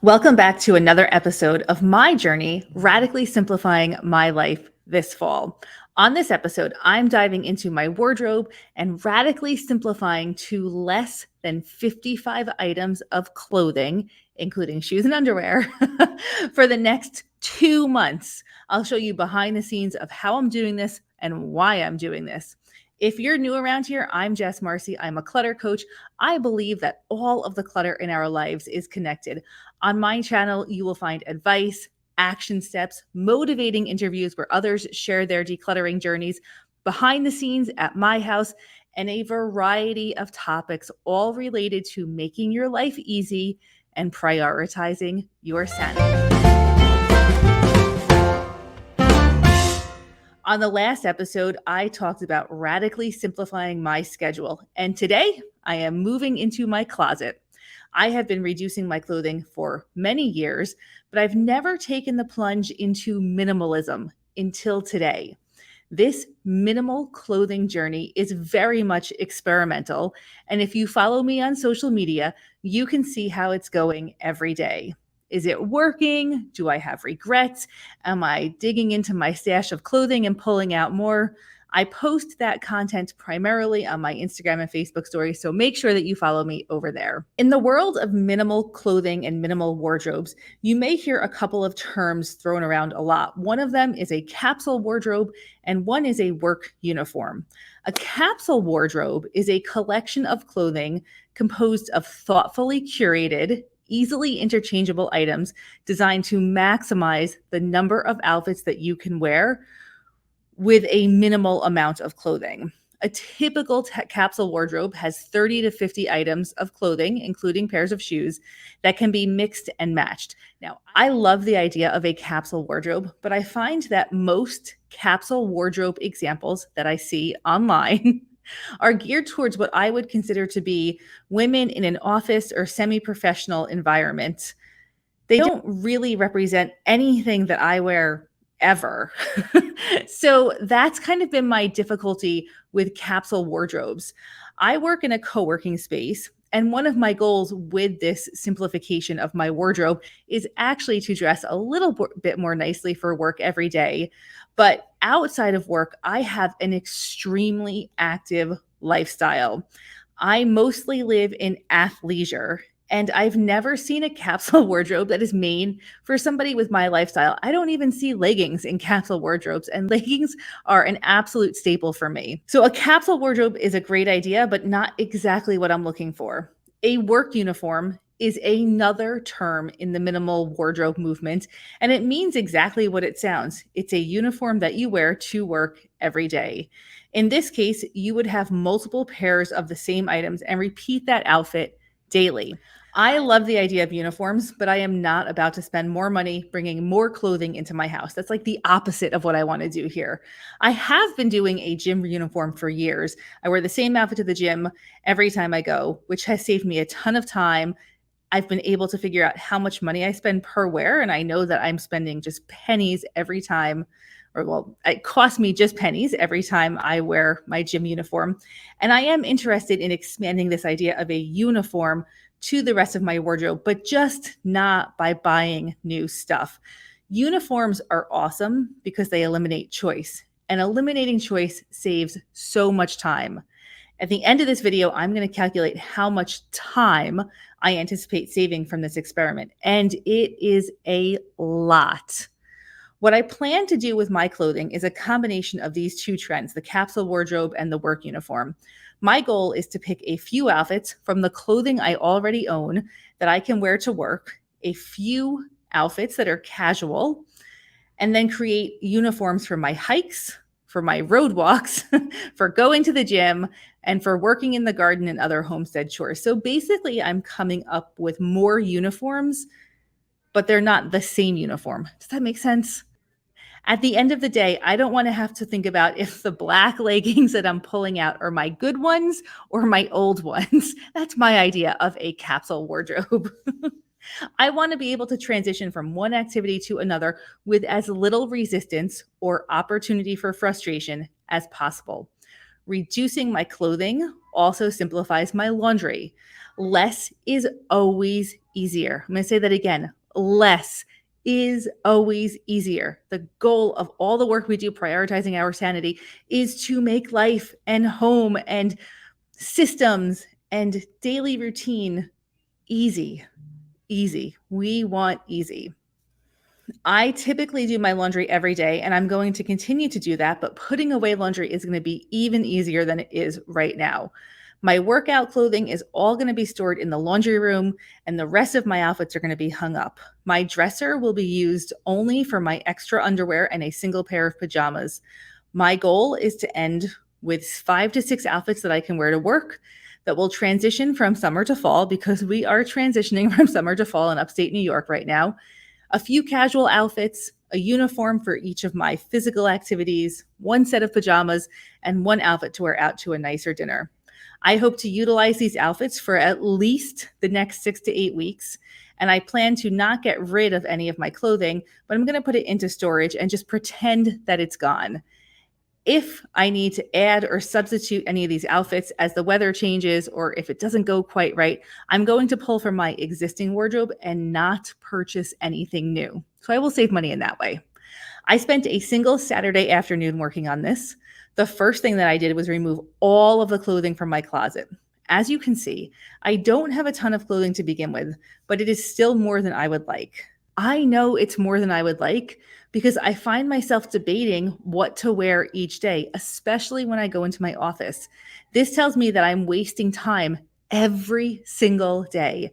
Welcome back to another episode of my journey, radically simplifying my life this fall. On this episode, I'm diving into my wardrobe and radically simplifying to less than 55 items of clothing, including shoes and underwear, for the next 2 months. I'll show you behind the scenes of how I'm doing this and why I'm doing this. If you're new around here, I'm Jess Marcy. I'm a clutter coach. I believe that all of the clutter in our lives is connected. On my channel, you will find advice, action steps, motivating interviews where others share their decluttering journeys, behind the scenes at my house, and a variety of topics, all related to making your life easy and prioritizing your sanity. On the last episode, I talked about radically simplifying my schedule, and today I am moving into my closet. I have been reducing my clothing for many years, but I've never taken the plunge into minimalism until today. This minimal clothing journey is very much experimental, and if you follow me on social media, you can see how it's going every day. Is it working? Do I have regrets? Am I digging into my stash of clothing and pulling out more? I post that content primarily on my Instagram and Facebook stories, so make sure that you follow me over there. In the world of minimal clothing and minimal wardrobes, you may hear a couple of terms thrown around a lot. One of them is a capsule wardrobe, and one is a work uniform. A capsule wardrobe is a collection of clothing composed of thoughtfully curated, easily interchangeable items designed to maximize the number of outfits that you can wear with a minimal amount of clothing. A typical capsule wardrobe has 30 to 50 items of clothing, including pairs of shoes, that can be mixed and matched. Now, I love the idea of a capsule wardrobe, but I find that most capsule wardrobe examples that I see online are geared towards what I would consider to be women in an office or semi-professional environment. They don't really represent anything that I wear ever. So that's kind of been my difficulty with capsule wardrobes. I work in a co-working space, and one of my goals with this simplification of my wardrobe is actually to dress a little bit more nicely for work every day. But outside of work, I have an extremely active lifestyle. I mostly live in athleisure, and I've never seen a capsule wardrobe that is made for somebody with my lifestyle. I don't even see leggings in capsule wardrobes, and leggings are an absolute staple for me. So a capsule wardrobe is a great idea, but not exactly what I'm looking for. A work uniform is another term in the minimal wardrobe movement, and it means exactly what it sounds. It's a uniform that you wear to work every day. In this case, you would have multiple pairs of the same items and repeat that outfit daily. I love the idea of uniforms, but I am not about to spend more money bringing more clothing into my house. That's like the opposite of what I want to do here. I have been doing a gym uniform for years. I wear the same outfit to the gym every time I go, which has saved me a ton of time. I've been able to figure out how much money I spend per wear, and I know that I'm spending just pennies every time, or well, it costs me just pennies every time I wear my gym uniform. And I am interested in expanding this idea of a uniform to the rest of my wardrobe, but just not by buying new stuff. Uniforms are awesome because they eliminate choice, and eliminating choice saves so much time. At the end of this video, I'm going to calculate how much time I anticipate saving from this experiment, and it is a lot. What I plan to do with my clothing is a combination of these two trends, the capsule wardrobe and the work uniform. My goal is to pick a few outfits from the clothing I already own that I can wear to work, a few outfits that are casual, and then create uniforms for my hikes, for my road walks, for going to the gym, and for working in the garden and other homestead chores. So basically, I'm coming up with more uniforms, but they're not the same uniform. Does that make sense? At the end of the day, I don't want to have to think about if the black leggings that I'm pulling out are my good ones or my old ones. That's my idea of a capsule wardrobe. I want to be able to transition from one activity to another with as little resistance or opportunity for frustration as possible. Reducing my clothing also simplifies my laundry. Less is always easier. I'm going to say that again. Less is always easier. The goal of all the work we do prioritizing our sanity is to make life and home and systems and daily routine easy. Easy. We want easy. I typically do my laundry every day, and I'm going to continue to do that, but putting away laundry is going to be even easier than it is right now. My workout clothing is all going to be stored in the laundry room, and the rest of my outfits are going to be hung up. My dresser will be used only for my extra underwear and a single pair of pajamas. My goal is to end with 5 to 6 outfits that I can wear to work that will transition from summer to fall, because we are transitioning from summer to fall in upstate New York right now. A few casual outfits, a uniform for each of my physical activities, one set of pajamas, and one outfit to wear out to a nicer dinner. I hope to utilize these outfits for at least the next 6 to 8 weeks, and I plan to not get rid of any of my clothing, but I'm going to put it into storage and just pretend that it's gone. If I need to add or substitute any of these outfits as the weather changes, or if it doesn't go quite right, I'm going to pull from my existing wardrobe and not purchase anything new. So I will save money in that way. I spent a single Saturday afternoon working on this. The first thing that I did was remove all of the clothing from my closet. As you can see, I don't have a ton of clothing to begin with, but it is still more than I would like. I know it's more than I would like because I find myself debating what to wear each day, especially when I go into my office. This tells me that I'm wasting time every single day.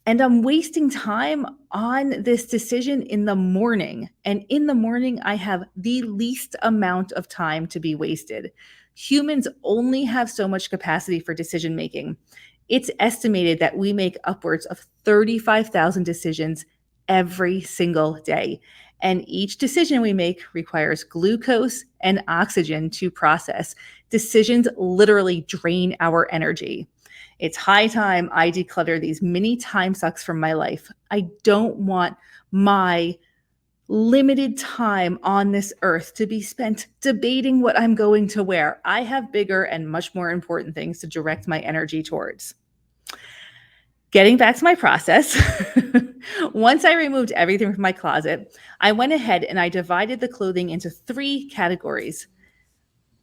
And I'm wasting time on this decision in the morning. And in the morning, I have the least amount of time to be wasted. Humans only have so much capacity for decision making. It's estimated that we make upwards of 35,000 decisions every single day. And each decision we make requires glucose and oxygen to process. Decisions literally drain our energy. It's high time I declutter these mini time sucks from my life. I don't want my limited time on this earth to be spent debating what I'm going to wear. I have bigger and much more important things to direct my energy towards. Getting back to my process, once I removed everything from my closet, I went ahead and I divided the clothing into 3 categories.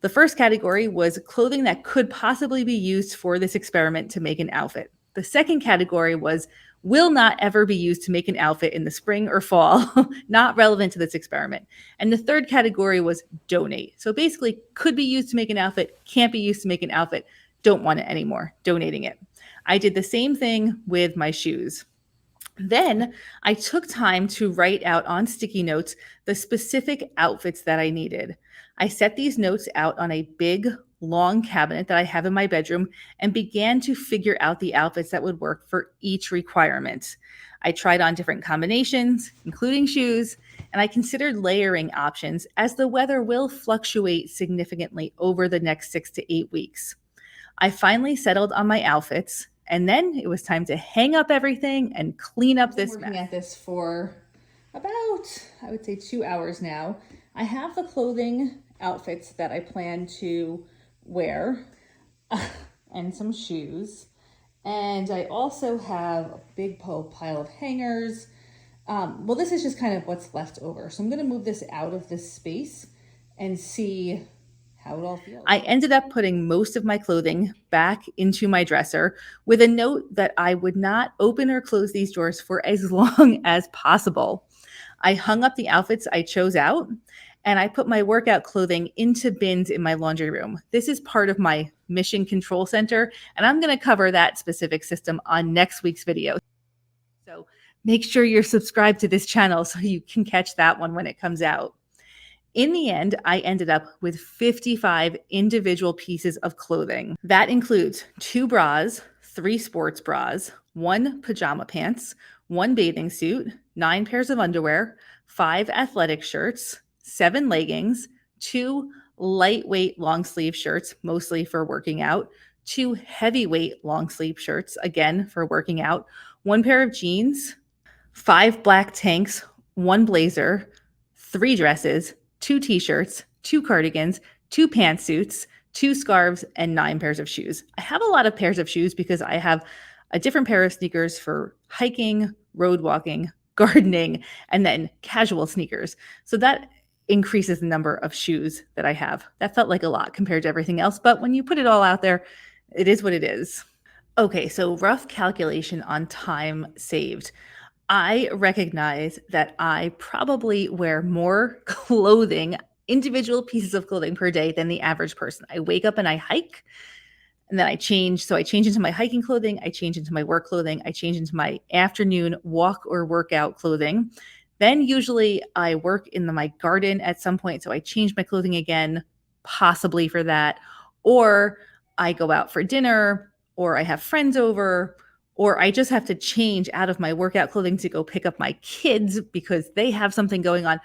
The first category was clothing that could possibly be used for this experiment to make an outfit. The second category was will not ever be used to make an outfit in the spring or fall, not relevant to this experiment. And the third category was donate. So basically, could be used to make an outfit, can't be used to make an outfit, don't want it anymore, donating it. I did the same thing with my shoes. Then I took time to write out on sticky notes the specific outfits that I needed. I set these notes out on a big, long cabinet that I have in my bedroom and began to figure out the outfits that would work for each requirement. I tried on different combinations, including shoes, and I considered layering options as the weather will fluctuate significantly over the next 6 to 8 weeks. I finally settled on my outfits, and then it was time to hang up everything and clean up this mess. I've been working at this for about, I would say, 2 hours now. I have the clothing outfits that I plan to wear and some shoes. And I also have a big pile of hangers. Well, this is just kind of what's left over. So I'm going to move this out of this space and see how it all feels. I ended up putting most of my clothing back into my dresser with a note that I would not open or close these drawers for as long as possible. I hung up the outfits I chose out, and I put my workout clothing into bins in my laundry room. This is part of my mission control center, and I'm going to cover that specific system on next week's video. So make sure you're subscribed to this channel so you can catch that one when it comes out. In the end, I ended up with 55 individual pieces of clothing. That includes 2 bras, 3 sports bras, 1 pajama pants, 1 bathing suit, 9 pairs of underwear, 5 athletic shirts, 7 leggings, 2 lightweight long sleeve shirts, mostly for working out, 2 heavyweight long sleeve shirts, again for working out, 1 pair of jeans, 5 black tanks, 1 blazer, 3 dresses, 2 t-shirts, 2 cardigans, 2 pantsuits, 2 scarves, and 9 pairs of shoes. I have a lot of pairs of shoes because I have a different pair of sneakers for hiking, road walking, gardening, and then casual sneakers. So that increases the number of shoes that I have. That felt like a lot compared to everything else, but when you put it all out there, it is what it is. Okay, so rough calculation on time saved. I recognize that I probably wear more clothing, individual pieces of clothing per day than the average person. I wake up and I hike, and then I change. So I change into my hiking clothing, I change into my work clothing, I change into my afternoon walk or workout clothing. Then usually I work in my garden at some point. So I change my clothing again, possibly for that. Or I go out for dinner, or I have friends over, or I just have to change out of my workout clothing to go pick up my kids because they have something going on.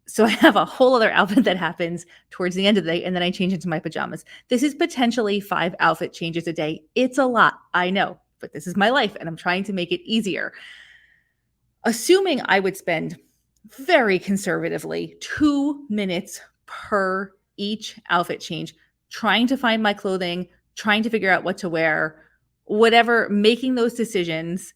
So I have a whole other outfit that happens towards the end of the day, and then I change into my pajamas. This is potentially 5 outfit changes a day. It's a lot, I know, but this is my life, and I'm trying to make it easier. Assuming I would spend very conservatively 2 minutes per each outfit change, trying to find my clothing, trying to figure out what to wear, whatever, making those decisions,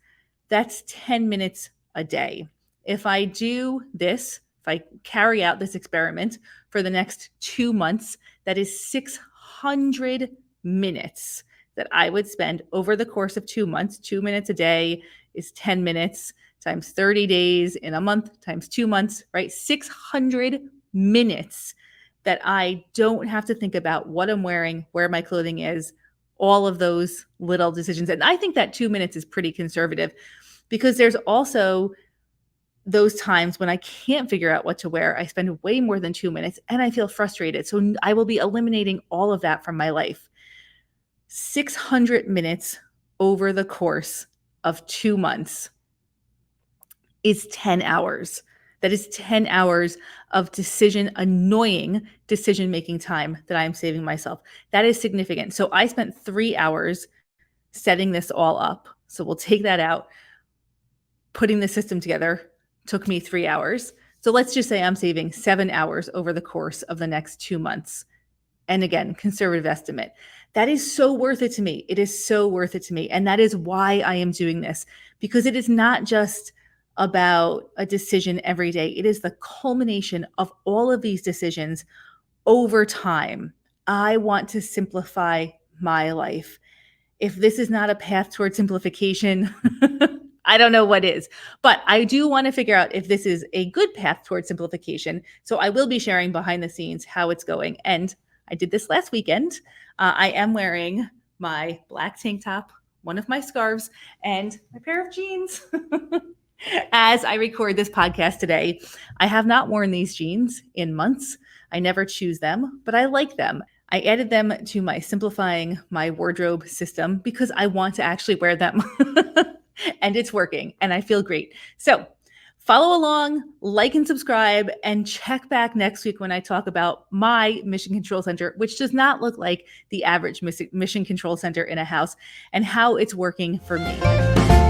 that's 10 minutes a day. If I do this, if I carry out this experiment for the next 2 months, that is 600 minutes that I would spend over the course of 2 months. 2 minutes a day is 10 minutes times 30 days in a month times 2 months, right? 600 minutes that I don't have to think about what I'm wearing, where my clothing is, all of those little decisions. And I think that 2 minutes is pretty conservative because there's also those times when I can't figure out what to wear. I spend way more than 2 minutes and I feel frustrated. So I will be eliminating all of that from my life. 600 minutes over the course of 2 months is 10 hours. That is 10 hours of annoying decision-making time that I'm saving myself. That is significant. So I spent 3 hours setting this all up. So we'll take that out. Putting the system together took me 3 hours. So let's just say I'm saving 7 hours over the course of the next 2 months. And again, conservative estimate. That is so worth it to me. It is so worth it to me. And that is why I am doing this, because it is not just about a decision every day. It is the culmination of all of these decisions over time. I want to simplify my life. If this is not a path toward simplification, I don't know what is, but I do want to figure out if this is a good path toward simplification. So I will be sharing behind the scenes how it's going. And I did this last weekend. I am wearing my black tank top, one of my scarves, and my pair of jeans. As I record this podcast today, I have not worn these jeans in months. I never choose them, but I like them. I added them to my simplifying my wardrobe system because I want to actually wear them. And it's working and I feel great. So follow along, like and subscribe, and check back next week when I talk about my mission control center, which does not look like the average mission control center in a house, and how it's working for me.